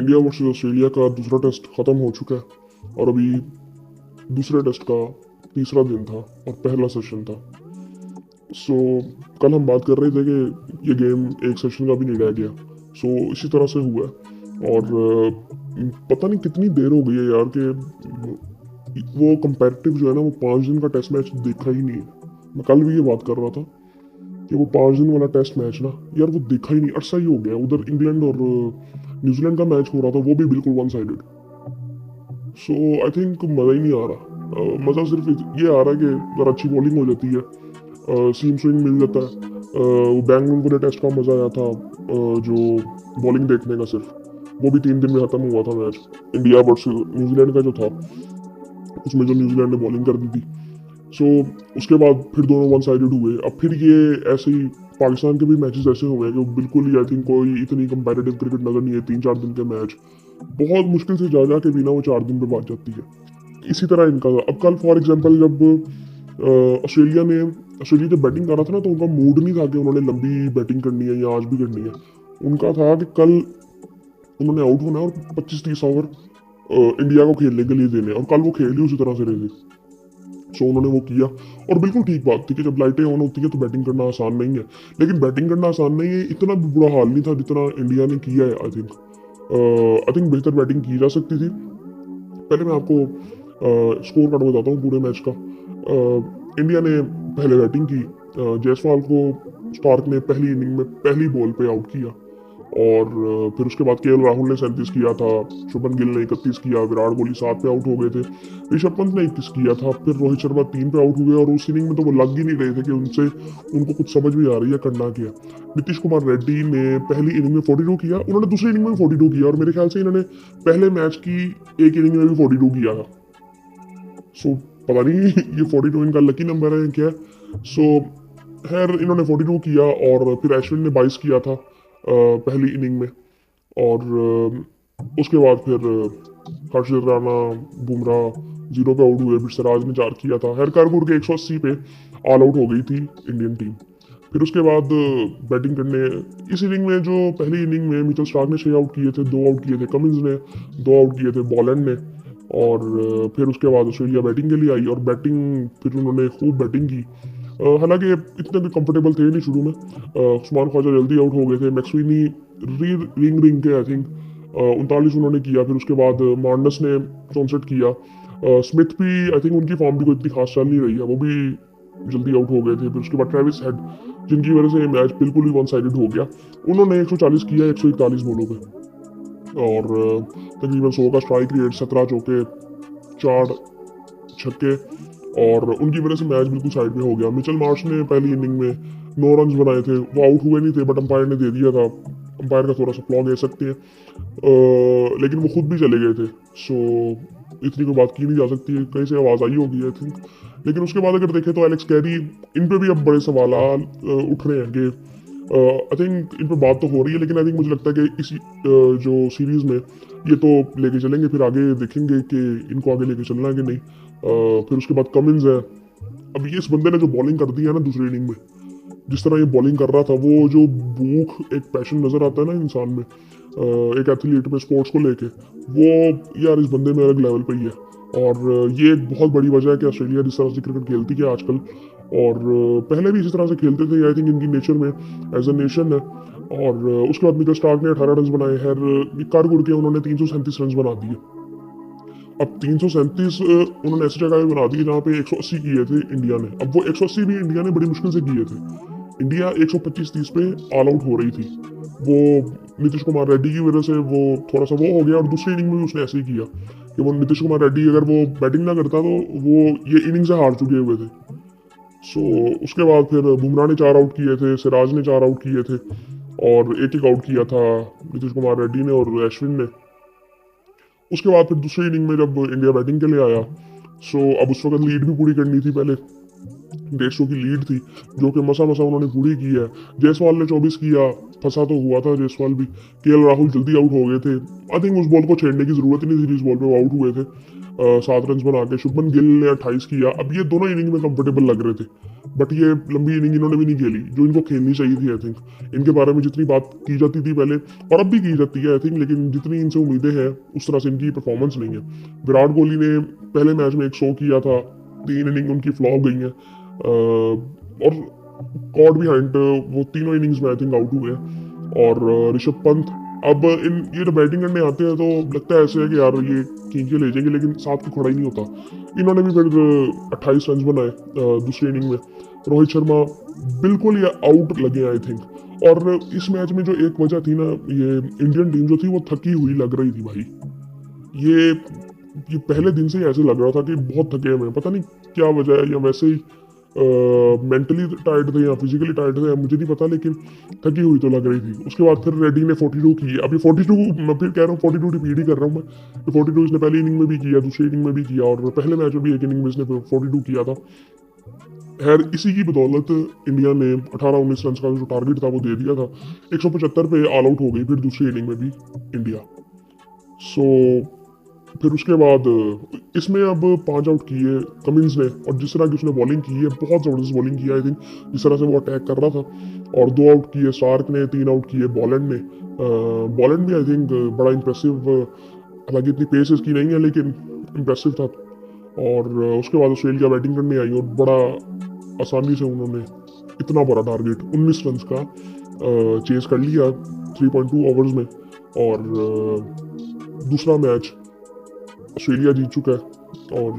India versus Australia का दूसरा test ख़त्म हो चुका है और अभी दूसरे टेस्ट का तीसरा दिन था और पहला सेशन था। सो कल हम बात कर रहे थे कि ये गेम एक सेशन का भी नहीं रह गया। सो इसी तरह से हुआ है और पता नहीं कितनी देर हो गई है यार कि वो कंपेरेटिव जो है ना वो 5 दिन का टेस्ट मैच देखा ही नहीं है। मैं कल भी ये बात कर रहा था कि वो 5 दिन वाला टेस्ट मैच ना यार वो देखा ही नहीं, अरसा ही हो गया। उधर इंग्लैंड और न्यूजीलैंड का मैच हो रहा था, वो भी बिल्कुल one sided. So I think मज़ा ही नहीं आ रहा। मज़ा सिर्फ ये आ रहा है कि अगर अच्छी बॉलिंग हो जाती है, सीम स्विंग मिल जाता है। बैंगलोर वाले टेस्ट का मज़ा आया था, जो बॉलिंग देखने का सिर्फ वो भी 3 दिन में ख़त्म हुआ था मैच। इंडिया वर्सेस न्यूजीलैंड का जो था उसमें जो न्यूजीलैंड ने बॉलिंग कर दी थी। सो उसके बाद फिर दोनों वन साइडेड हुए। अब फिर ये ऐसे ही पाकिस्तान के भी मैचेस ऐसे हुए हैं कि बिल्कुल ही आई थिंक कोई इतनी कंपेटिटिव क्रिकेट नज़र नहीं है। 3-4 दिन के मैच बहुत मुश्किल से जा के भी ना वो 4 दिन पे बात जाती है। इसी तरह इनका था। अब कल फॉर एग्जांपल जब ऑस्ट्रेलिया जब बैटिंग कर रहा था ना तो उनका मूड नहीं था कि उन्होंने लंबी बैटिंग करनी है या आज भी करनी है। उनका था कि कल उन्होंने आउट होना है और 25-30 ओवर इंडिया को खेलने के लिए देने, और कल वो खेल ही उसी तरह से रहे थे। सो उन्होंने वो किया और बिल्कुल ठीक बात थी कि जब लाइटें ऑन होती है तो बैटिंग करना आसान नहीं है। लेकिन बैटिंग करना आसान नहीं है, इतना भी बुरा हाल नहीं था जितना इंडिया ने किया है। आई थिंक बेहतर बैटिंग की जा सकती थी। पहले मैं आपको स्कोर कार्ड बताता हूँ पूरे मैच का। इंडिया ने पहले बैटिंग की। जायसवाल को स्टार्क ने पहली इनिंग में पहली बॉल पे आउट किया और फिर उसके बाद केएल राहुल ने 37 किया था, शुभमन गिल ने 31 किया, विराट कोहली 7 पे आउट हो गए थे, ऋषभ पंत ने 21 किया था, फिर रोहित शर्मा 3 पे आउट हुए और उस इनिंग में तो वो लग ही नहीं रहे थे कि उनको कुछ समझ भी आ रही है करना क्या। नीतीश कुमार रेड्डी ने पहली इनिंग में 42 किया, उन्होंने दूसरी इनिंग में 42 किया और मेरे ख्याल से इन्होंने पहले मैच की एक इनिंग में भी 42 किया था। सो पता नहीं ये 42 इनका लकी नंबर है क्या। सो खैर इन्होंने 42 किया और फिर अश्विन ने 22 किया था पहली इनिंग में। और उसके बाद फिर हर्षदीप राणा, बुमराह 0 पे आउट हुए, फिर सिराज ने 4 किया था। हर कारपुर के 180 पे ऑल आउट हो गई थी इंडियन टीम। फिर उसके बाद बैटिंग करने इस इनिंग में जो पहली इनिंग में मिचेल स्टार्क ने 6 आउट किए थे, 2 आउट किए थे कमिंस ने, 2 आउट किए थे बॉलैंड ने। और फिर उसके बाद ऑस्ट्रेलिया बैटिंग के लिए आई और बैटिंग फिर उन्होंने खूब बैटिंग की। हालांकि इतने भी कंफर्टेबल थे नहीं शुरू में। उस्मान ख्वाजा जल्दी आउट हो गए थे, मैक्सवीनी रिंग रिंग के आई थिंक 39 उन्होंने किया। फिर उसके बाद मार्नस ने 64 किया। स्मिथ भी आई थिंक उनकी फॉर्म भी कोई इतनी खास चल नहीं रही है, वो भी जल्दी आउट हो गए थे। फिर उसके बाद ट्रेविस हेड, जिनकी वजह से मैच बिल्कुल ही वन साइडेड हो गया, उन्होंने 140 किया 141 बॉलों पे और तकरीबन 100 का स्ट्राइक रेट, 17 चौके, 4 छक्के, और उनकी वजह से मैच बिल्कुल साइड में हो गया। मिचेल मार्श ने पहली इनिंग में 9 रन बनाए थे, वो आउट हुए नहीं थे बट अंपायर ने दे दिया था। अंपायर का थोड़ा सा फ्लॉ कह सकते हैं, लेकिन वो खुद भी चले गए थे। सो इतनी कोई बात की नहीं जा सकती है, कहीं से आवाज़ आई होगी आई थिंक। लेकिन उसके बाद अगर देखें तो एलेक्स कैरी, इन पे भी अब बड़े सवाल उठ रहे हैं कि आई थिंक इन पर बात तो हो रही है, लेकिन आई थिंक मुझे लगता है कि इसी जो सीरीज़ में ये तो लेके चलेंगे, फिर आगे देखेंगे कि इनको आगे लेके चलना है कि नहीं। फिर उसके बाद कमिंस है। अब ये इस बंदे ने जो बॉलिंग कर दी है ना दूसरी इनिंग में, जिस तरह ये बॉलिंग कर रहा था, वो जो भूख, एक पैशन नज़र आता है ना इंसान में, एक एथलीट में स्पोर्ट्स को लेके, वो यार इस बंदे में अलग लेवल पे ही है। और ये एक बहुत बड़ी वजह है कि ऑस्ट्रेलिया जिस तरह से क्रिकेट खेलती है आजकल, और पहले भी इसी तरह से खेलते थे, आई थिंक इनकी नेचर में एज अ नेशन है। और उसके बाद मिचेल स्टार्क ने 18 रन बनाए, हर कारगुड़ के उन्होंने 337 रन बना दिए। अब 337 उन्होंने ऐसी जगह पे बना दिए जहाँ पे 180 किए थे इंडिया ने। अब वो 180 भी इंडिया ने बड़ी मुश्किल से किए थे। इंडिया 125-30 पे ऑल आउट हो रही थी। वो नीतीश कुमार रेड्डी की वजह से वो थोड़ा सा वो हो गया, और दूसरी इनिंग में भी उसने ऐसे ही किया कि वो नीतीश कुमार रेड्डी अगर वो बैटिंग ना करता तो वो ये इनिंग से हार चुके हुए थे। सो उसके बाद फिर बुमराह ने 4 आउट किए थे, सिराज ने 4 आउट किए थे, और एक एक आउट किया था नीतीश कुमार रेड्डी ने और अश्विन ने। उसके बाद फिर दूसरी इनिंग में जब इंडिया बैटिंग के लिए आया, सो अब उस वक्त लीड भी पूरी करनी थी। पहले 150 की लीड थी जो कि मसा मसा उन्होंने पूरी की है। जायसवाल ने 24 किया, फंसा तो हुआ था जायसवाल भी। केएल राहुल जल्दी आउट हो गए थे, आई थिंक उस बॉल को छेड़ने की जरूरत ही नहीं थी जिस बॉल पे वो आउट हुए थे। 7 रन बना के। शुभमन गिल ने 28 किया। अब ये दोनों इनिंग में कंफर्टेबल लग रहे थे, बट ये लंबी इनिंग इन्होंने भी नहीं खेली जो इनको खेलनी चाहिए थी। आई थिंक इनके बारे में जितनी बात की जाती थी पहले, और अब भी की जाती है आई थिंक, लेकिन जितनी इनसे उम्मीदें हैं उस तरह से इनकी परफॉर्मेंस नहीं है। विराट कोहली ने पहले मैच में 100 किया था, 3 इनिंग उनकी फ्लॉप गई हैं, और कॉड बिहाइंड वो तीनों इनिंग्स में आई थिंक आउट हुए हैं। और ऋषभ पंत अब इन ये जब बैटिंग करने आते हैं तो लगता है ऐसे है कि यार ये खींच के ले जाएंगे, लेकिन साथ की खड़ा ही नहीं होता। इन्होंने भी फिर 28 रन बनाए दूसरी इनिंग में। रोहित शर्मा बिल्कुल ये आउट लगे आई थिंक। और इस मैच में जो एक वजह थी ना, ये इंडियन टीम जो थी वो थकी हुई लग रही थी भाई। ये पहले दिन से ही ऐसे लग रहा था कि बहुत थके हैं, पता नहीं क्या वजह है, या वैसे ही मेंटली टायर्ड थे या फिजिकली टायर्ड थे, मुझे नहीं पता, लेकिन थकी हुई तो लग रही थी। उसके बाद फिर रेड्डी ने 42 की। अभी 42 मैं फिर कह रहा हूँ, 42 रिपीट ही कर रहा हूँ मैं। 42 इसने पहली इनिंग में भी किया, दूसरी इनिंग में भी किया, और पहले मैच में भी एक इनिंग में इसने 42 किया था। खैर इसी की बदौलत इंडिया ने 18-19 रन का जो टारगेट था वो दे दिया था। 175 पे ऑल आउट हो गई फिर दूसरी इनिंग में भी इंडिया। सो फिर उसके बाद इसमें अब 5 आउट किए कमिंस ने, और जिस तरह की उसने बॉलिंग की है, बहुत ज़बरदस्त बॉलिंग की है आई थिंक, जिस तरह से वो अटैक कर रहा था। और 2 आउट किए स्टार्क ने, 3 आउट किए बॉलैंड ने। बॉलैंड भी आई थिंक बड़ा इंप्रेसिव, हालांकि इतनी पेस इसकी नहीं है लेकिन इंप्रेसिव था। और उसके बाद ऑस्ट्रेलिया बैटिंग करने आई और बड़ा आसानी से उन्होंने इतना बड़ा टारगेट 19 रन का चेस कर लिया 3.2 ओवर्स में। और दूसरा मैच ऑस्ट्रेलिया जीत चुका है, और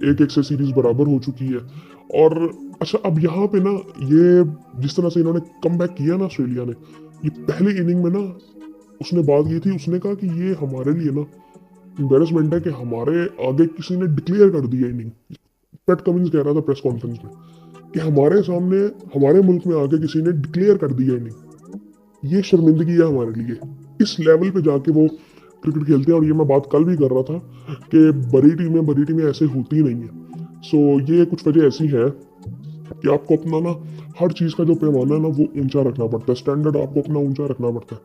1-1 से सीरीज बराबर हो चुकी है। और अच्छा, अब यहाँ पे ना ये जिस तरह से इन्होंने कम बैक किया ना ऑस्ट्रेलिया ने, ये पहली इनिंग में ना उसने बात की थी, उसने कहा कि ये हमारे लिए ना एम्बेरसमेंट है कि हमारे आगे किसी ने डिक्लेयर कर दिया इनिंग। पैट कमिंस कह रहा था प्रेस कॉन्फ्रेंस में कि हमारे सामने, हमारे मुल्क में आगे किसी ने डिक्लेयर कर दिया इनिंग, ये शर्मिंदगी है हमारे लिए। इस लेवल पे जाके वो क्रिकेट खेलते हैं। और ये मैं बात कल भी कर रहा था कि बड़ी टीमें ऐसे होती नहीं है। सो ये कुछ वजह ऐसी है कि आपको अपना ना हर चीज़ का जो पैमाना है ना वो ऊंचा रखना पड़ता है, स्टैंडर्ड आपको अपना ऊंचा रखना पड़ता है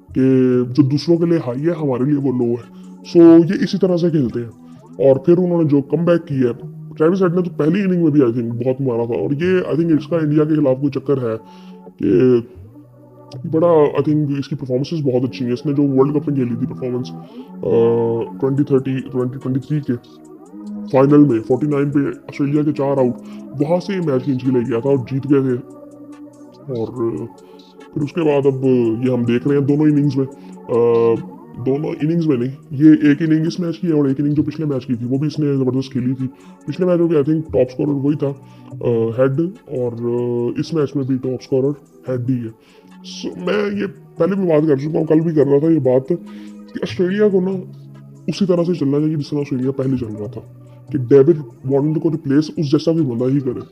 कि जो दूसरों के लिए हाई है हमारे लिए वो लो है। सो ये इसी तरह से खेलते हैं। और फिर उन्होंने जो कम बैक की है, ट्रेविस हेड ने तो पहली इनिंग में भी आई थिंक बहुत मारा था। और ये आई थिंक इसका इंडिया के खिलाफ कोई चक्कर है कि बड़ा, आई थिंक इसकी परफॉर्मेंसेस बहुत अच्छी हैं। इसने जो वर्ल्ड कप में खेली थी परफॉर्मेंस 2023 के फाइनल में 49 पे ऑस्ट्रेलिया के 4 आउट, वहाँ से मैच खींच के ले गया था और जीत गए थे। और फिर उसके बाद अब ये हम देख रहे हैं दोनों इनिंग्स में, दोनों इनिंग्स में नहीं, ये एक इनिंग इस मैच की है और एक इनिंग जो पिछले मैच की थी वो भी इसने ज़बरदस्त खेली थी। पिछले मैच में भी आई थिंक टॉप स्कोरर वही था हेड, और इस मैच में भी टॉप स्कोरर हेड ही है। सो मैं ये पहले भी बात कर चुका हूँ, कल भी कर रहा था ये बात कि ऑस्ट्रेलिया को ना उसी तरह से चलना चाहिए जिस तरह ऑस्ट्रेलिया पहले चल रहा था, कि डेविड वार्नर को रिप्लेस उस जैसा भी बंदा ही करे।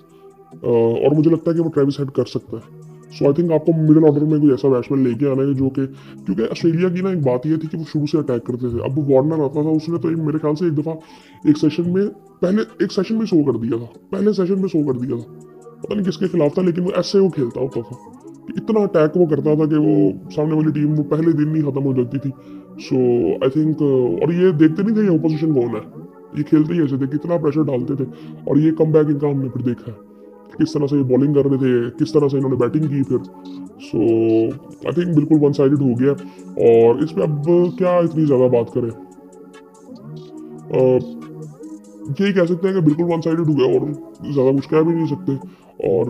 और मुझे लगता है कि वो ट्रेविस हेड कर सकता है। सो आई थिंक आपको मिडिल ऑर्डर में कोई ऐसा बैट्समैन लेके आना है जो कि, क्योंकि ऑस्ट्रेलिया की ना एक बात ये थी कि वो शुरू से अटैक करते थे। अब वार्नर आता था, उसने तो मेरे ख्याल से एक दफ़ा एक सेशन में, पहले एक सेशन में शो कर दिया था, पहले सेशन में शो कर दिया था, पता नहीं किसके खिलाफ था, लेकिन वो ऐसे वो खेलता होता था कि इतना अटैक वो करता था कि वो सामने वाली टीम वो पहले दिन ही खत्म हो जाती थी। सो आई थिंक, और ये देखते नहीं थे ये अपोजिशन कौन है, ये खेलते ही ऐसे थे, कितना प्रेशर डालते थे। और ये कम बैक इनका हमने फिर देखा है, किस तरह से ये बॉलिंग कर रहे थे, किस तरह से इन्होंने बैटिंग की फिर। सो आई थिंक बिल्कुल वन साइडेड हो गया। और इस पर अब क्या इतनी ज़्यादा बात करें, यही कह सकते हैं कि बिल्कुल वन साइडेड हो गया, और ज़्यादा कुछ कह भी नहीं सकते। और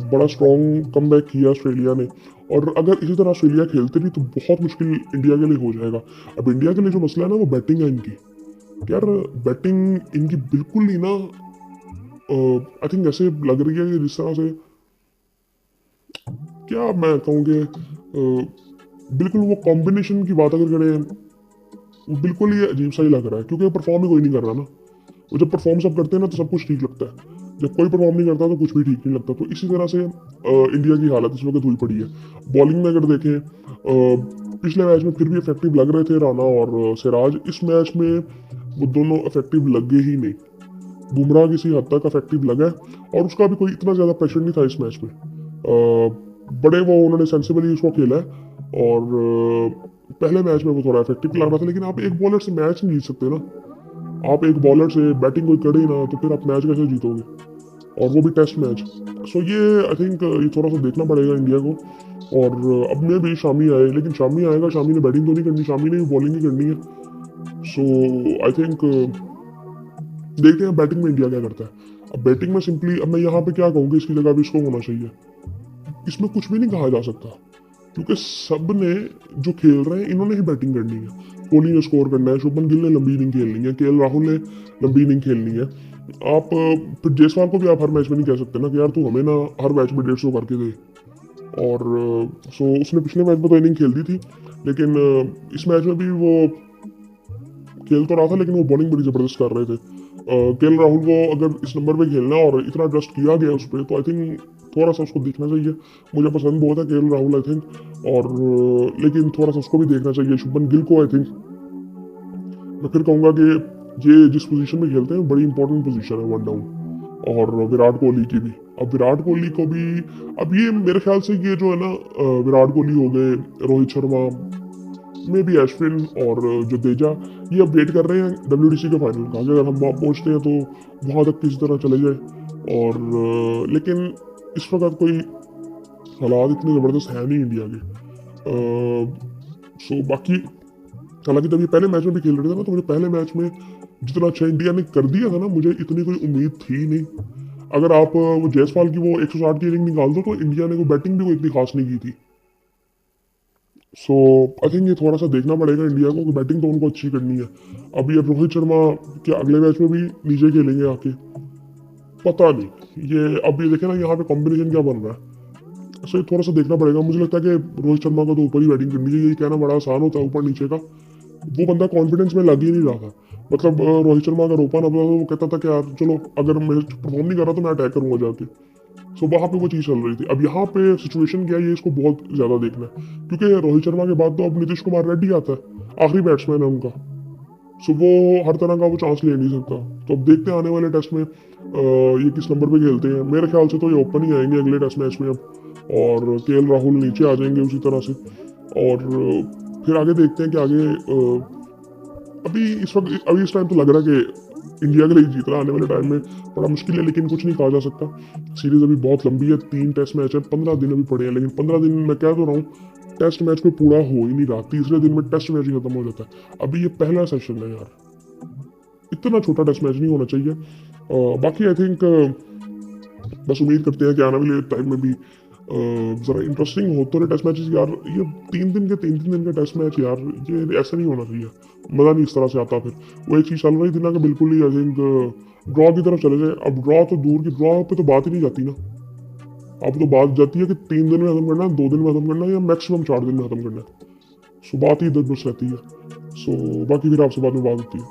बड़ा स्ट्रॉन्ग कम बैक किया ऑस्ट्रेलिया ने। और अगर इसी तरह ऑस्ट्रेलिया खेलते रही तो बहुत मुश्किल इंडिया के लिए हो जाएगा। अब इंडिया के लिए जो मसला है ना वो बैटिंग है इनकी। यार बैटिंग इनकी बिल्कुल ही ना, आई थिंक ऐसे लग रही है कि जिस तरह से, क्या मैं कहूँ कि बिल्कुल वो कॉम्बिनेशन की बात अगर करें, वो बिल्कुल ही अजीब सा ही लग रहा है, क्योंकि परफॉर्म ही कोई नहीं कर रहा ना। वो जब परफॉर्म सब करते हैं ना तो सब कुछ ठीक लगता है, जब कोई परफॉर्म नहीं करता तो कुछ भी ठीक नहीं लगता। तो इसी तरह से इंडिया की हालत इस वक्त हुई पड़ी है। बॉलिंग में अगर देखें, पिछले मैच में फिर भी इफेक्टिव लग रहे थे राणा और सिराज, इस मैच में वो दोनों इफेक्टिव लगे ही नहीं। बुमराह किसी हद तक इफेक्टिव लगा है, और उसका भी कोई इतना ज़्यादा प्रेशर नहीं था इस मैच में। बड़े वो उन्होंने सेंसिबली उसको खेला है। और पहले मैच में वो थोड़ा इफेक्टिव लग रहा था, लेकिन आप एक बॉलर से मैच नहीं जीत सकते ना। आप एक बॉलर से बैटिंग कोई करे ही ना तो फिर आप मैच कैसे जीतोगे, और वो भी टेस्ट मैच। सो ये आई थिंक ये थोड़ा सा देखना पड़ेगा इंडिया को। और अब में भी शामी आए, लेकिन शामी आएगा, शामी ने बैटिंग तो नहीं करनी, शामी ने भी बॉलिंग ही करनी है। सो आई थिंक देखते हैं बैटिंग में इंडिया क्या करता है। अब बैटिंग में सिंपली अब मैं यहाँ पे क्या कहूँगी, इसकी जगह भी इसको होना चाहिए। इसमें कुछ भी नहीं कहा जा सकता, क्योंकि सब ने जो खेल रहे हैं इन्होंने ही बैटिंग करनी है। कोहली ने स्कोर करना है, शुभमन गिल ने लंबी इनिंग खेलनी है, केएल राहुल ने लंबी इनिंग खेलनी है। आप फिर जायसवाल को भी आप हर मैच में नहीं कह सकते ना कि यार तू हमें ना हर मैच में 150 करके दे। और सो उसने पिछले मैच में तो इनिंग खेल दी थी, लेकिन इस मैच में भी वो खेल तो रहा था, लेकिन वो बॉलिंग बड़ी ज़बरदस्त कर रहे थे। केएल राहुल को अगर इस नंबर पे खेलना और इतना ट्रस्ट किया गया उस पर, तो आई थिंक थोड़ा सा उसको देखना चाहिए। मुझे पसंद बहुत है केएल राहुल आई थिंक, और लेकिन थोड़ा सा उसको भी देखना चाहिए। शुभमन गिल को आई थिंक मैं फिर कहूँगा कि ये जिस पोजीशन में खेलते हैं बड़ी इंपॉर्टेंट पोजीशन है वन डाउन, और विराट कोहली की भी। अब विराट कोहली को भी, अब ये मेरे ख्याल से ये जो है ना विराट कोहली हो गए, रोहित शर्मा में भी, अश्विन और जडेजा, ये अब वेट कर रहे हैं WDC के फाइनल का, अगर हम वहाँ पहुँचते हैं तो वहाँ तक किसी तरह चले जाए। और लेकिन इस वक्त कोई हालात इतने ज़बरदस्त है नहीं इंडिया के। सो बाकी हालांकि जब ये पहले मैच में भी खेल रहे थे ना, तो मुझे पहले मैच में जितना अच्छा इंडिया ने कर दिया था ना, मुझे इतनी कोई उम्मीद थी नहीं। अगर आप वो जायसवाल की वो 160 की इनिंग निकाल दो, तो इंडिया ने कोई बैटिंग भी कोई इतनी खास नहीं की थी। सो आई थिंक ये थोड़ा सा देखना पड़ेगा इंडिया को कि बैटिंग तो उनको अच्छी करनी है। अभी अब रोहित शर्मा के अगले मैच में भी नीचे खेलेंगे आके, पता नहीं। ये अब ये देखे ना यहाँ पे कॉम्बिनेशन क्या बन रहा है। सो ये थोड़ा सा देखना पड़ेगा। मुझे लगता है कि रोहित शर्मा को तो ऊपर ही बैटिंग करनी चाहिए। ये कहना बड़ा आसान होता है ऊपर नीचे का, वो बंदा कॉन्फिडेंस में लग ही नहीं रहा था। मतलब रोहित शर्मा अगर ओपन अब तो वो कहता था कि यार चलो अगर मैं परफॉर्म नहीं कर रहा तो मैं अटैक करूंगा जाके। सो वहाँ पे वो चीज़ चल रही थी। अब यहाँ पे सिचुएशन क्या है, ये इसको बहुत ज़्यादा देखना है, क्योंकि रोहित शर्मा के बाद तो अब नीतीश कुमार रेड्डी आता है, आखिरी बैट्समैन है उनका। सो वो हर तरह का वो चांस ले नहीं सकता। तो अब देखते हैं आने वाले टेस्ट में ये किस नंबर पे खेलते हैं। मेरे ख्याल से तो ये ओपन ही आएंगे अगले टेस्ट मैच में अब, और केएल राहुल नीचे आ जाएंगे उसी तरह से। और फिर आगे देखते हैं कि आगे अभी इस वक्त अभी इस टाइम तो लग रहा है कि इंडिया के लिए जीतना आने वाले टाइम में बड़ा मुश्किल है, लेकिन कुछ नहीं कहा जा सकता। सीरीज अभी बहुत लंबी है, 3 टेस्ट मैच है, 15 दिन अभी पड़े हैं, लेकिन 15 दिन मैं कह तो रहा हूँ टेस्ट मैच में पूरा हो ही नहीं रहा। तीसरे दिन में टेस्ट मैच ही खत्म हो जाता है। अभी ये पहला सेशन है यार, इतना छोटा टेस्ट मैच नहीं होना चाहिए। बाकी आई थिंक बस उम्मीद करते हैं कि आने वाले टाइम में भी ज़रा इंटरेस्टिंग हो तो टेस्ट मैचेस यार। ये 3 दिन का टेस्ट मैच यार, ये ऐसा नहीं होना चाहिए, मज़ा नहीं इस तरह से आता। फिर वो एक चीज़ चल रही थी ना कि बिल्कुल ही आई थिंक ड्रॉ की तरफ चले जाए। अब ड्रॉ तो दूर की, ड्रॉ पे तो बात ही नहीं जाती ना। अब तो बात जाती है कि 3 दिन में खत्म करना है, 2 दिन में खत्म करना है, या मैक्सिमम 4 दिन में खत्म करना है। सो बात ही इधर बस रहती है। सो बाकी फिर आपसे बाद में बात होती है।